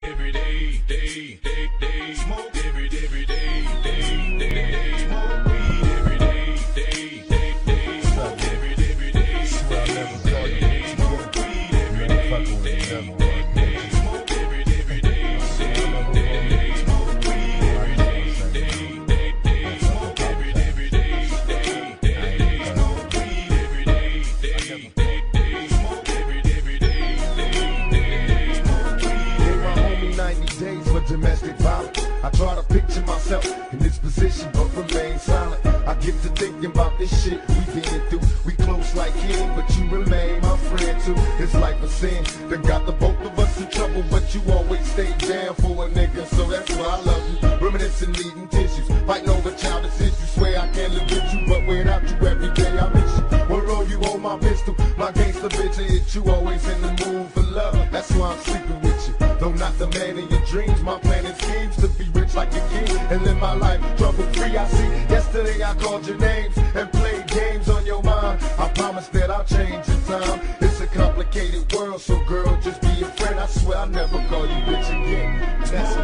Every day, smoke every day, smoke weed every day, smoke every day, smoke weed every day, smoke every day, smoke weed every day, smoke weed every day, smoke every day, 90 days for domestic violence. I try to picture myself in this position, but remain silent. I get to thinking about this shit we been through. We close like kin, but you remain my friend too. It's like a sin that got the both of us in trouble, but you always stay down for a nigga, so that's why I love you. Reminiscing, needing tissues, fighting over childish issues. Swear I can't live with you, but without you every day I miss you. Where all you hold my pistol, my gangster bitch, I hit you always in the mood for love. That's why I'm sleeping with you. Though not the man of your dreams, my plan and schemes to be rich like a king and live my life trouble-free. I see, yesterday I called your names and played games on your mind. I promise that I'll change in time. It's a complicated world, so girl, just be a friend. I swear I'll never call you bitch again. That's